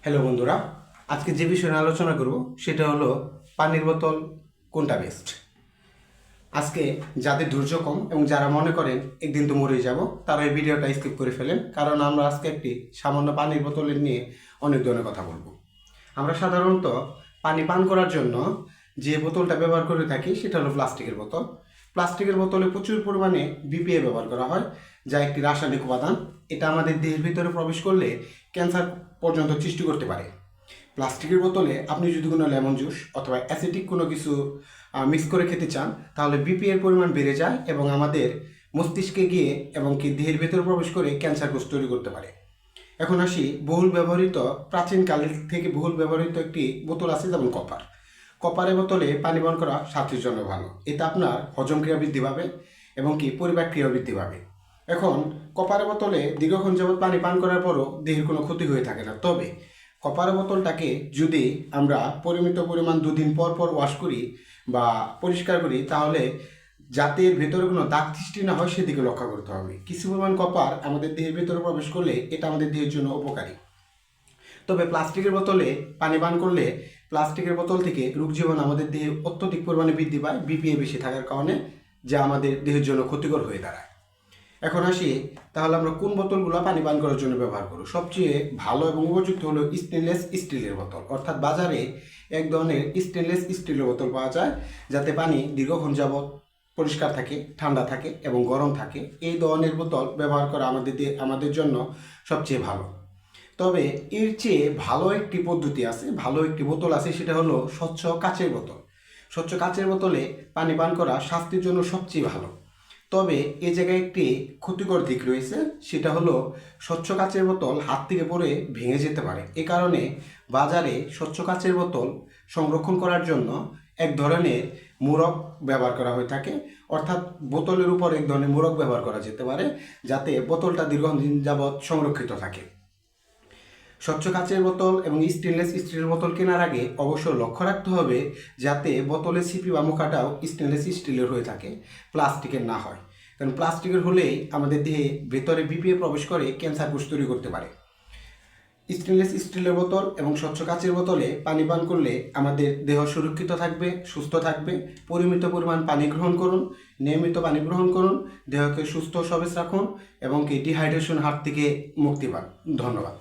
Hello বন্ধুরা, আজকে যে বিষয়ে নিয়ে আলোচনা করব সেটা হলো পানির বোতল কোনটা বেস্ট। আজকে যাদের ধৈর্য কম এবং যারা মনে করেন একদিন তো মরে যাব, তারা এই ভিডিওটা স্কিপ করে ফেলেন, কারণ আমরা আজকে একটি সামান্য পানির বোতলের নিয়ে অনেক ধরনের কথা বলবো। আমরা সাধারণত পানি পান করার জন্য যে বোতলটা ব্যবহার করে থাকি সেটা হলো প্লাস্টিকের বোতল। প্লাস্টিকের বোতলে প্রচুর পরিমাণে বিপিএ ব্যবহার করা হয়, যা একটি রাসায়নিক উপাদান। এটা আমাদের দেহের ভিতরে প্রবেশ করলে ক্যান্সার পর্যন্ত সৃষ্টি করতে পারে। প্লাস্টিকের বোতলে আপনি যদি কোনো লেমন জুস অথবা অ্যাসিডিক কোনো কিছু মিক্স করে খেতে চান, তাহলে বিপি এর পরিমাণ বেড়ে যায় এবং আমাদের মস্তিষ্কে গিয়ে এবং কি দেহের ভেতরে প্রবেশ করে ক্যান্সার কোষ তৈরি করতে পারে। এখন আসি বহুল ব্যবহৃত, প্রাচীনকাল থেকে বহুল ব্যবহৃত একটি বোতল আছে, যেমন কপার। কপারের বোতলে পানি পান করা স্বাস্থ্যের জন্য ভালো। এতে আপনার হজম ক্রিয়া বৃদ্ধি পাবে এবং কি পরিপাক ক্রিয়া বৃদ্ধি পাবে। এখন কপারের বোতলে দীর্ঘক্ষণ যাবৎ পানি পান করার পরও দেহের কোনো ক্ষতি হয়ে থাকে না। তবে কপারের বোতলটাকে যদি আমরা পরিমিত পরিমাণ 2 দিন পর পর ওয়াশ করি বা পরিষ্কার করি, তাহলে যাতে এর ভেতরে কোনো দাগ সৃষ্টি না হয় সেদিকে লক্ষ্য করতে হবে। কিছু পরিমাণ কপার আমাদের দেহের ভেতরে প্রবেশ করলে এটা আমাদের দেহের জন্য উপকারী। তবে প্লাস্টিকের বোতলে পানি পান করলে প্লাস্টিকের বোতল থেকে রোগ জীবাণু আমাদের দেহে অত্যধিক পরিমাণে বৃদ্ধি পায় বিপিএ বেশি থাকার কারণে, যা আমাদের দেহের জন্য ক্ষতিকর হয়ে দাঁড়ায়। এখন আসি, তাহলে আমরা কোন বোতলগুলো পানি পান করার জন্য ব্যবহার করব। সবচেয়ে ভালো এবং উপযুক্ত হলো স্টেনলেস স্টিলের বোতল। অর্থাৎ বাজারে এক ধরনের স্টেনলেস স্টিলের বোতল পাওয়া যায়, যাতে পানি দীর্ঘক্ষণ যাবৎ পরিষ্কার থাকে, ঠান্ডা থাকে এবং গরম থাকে। এই ধরনের বোতল ব্যবহার করা আমাদের জন্য সবচেয়ে ভালো। তবে এর চেয়ে ভালো একটি পদ্ধতি আছে, ভালো একটি বোতল আছে, সেটা হলো স্বচ্ছ কাচের বোতল। স্বচ্ছ কাচের বোতলে পানি পান করা স্বাস্থ্যের জন্য সবচেয়ে ভালো। তবে এ জায়গায় একটি ক্ষতিকর দিক রয়েছে, সেটা হলো স্বচ্ছ কাচের বোতল হাত থেকে পড়ে ভেঙে যেতে পারে। এ কারণে বাজারে স্বচ্ছ কাচের বোতল সংরক্ষণ করার জন্য এক ধরনের মোড়ক ব্যবহার করা হয়ে থাকে। অর্থাৎ বোতলের উপর এক ধরনের মোড়ক ব্যবহার করা যেতে পারে, যাতে বোতলটা দীর্ঘদিন যাবৎ সংরক্ষিত থাকে। স্বচ্ছ কাচের বোতল এবং স্টেনলেস স্টিলের বোতল কেনার আগে অবশ্য লক্ষ্য রাখতে হবে যাতে বোতলের সিপি বা মুখাটাও স্টেনলেস স্টিলের হয়ে থাকে, প্লাস্টিকের না হয়। কারণ প্লাস্টিকের হলেই আমাদের দেহে ভেতরে বিপিএ প্রবেশ করে ক্যান্সার কোষ তৈরি করতে পারে। স্টেনলেস স্টিলের বোতল এবং স্বচ্ছ কাচের বোতলে পানি পান করলে আমাদের দেহ সুরক্ষিত থাকবে, সুস্থ থাকবে। পরিমিত পরিমাণ পানি গ্রহণ করুন, নিয়মিত পানি গ্রহণ করুন, দেহকে সুস্থ সতেজ রাখুন এবং কি ডিহাইড্রেশন হাত থেকে মুক্তি পান। ধন্যবাদ।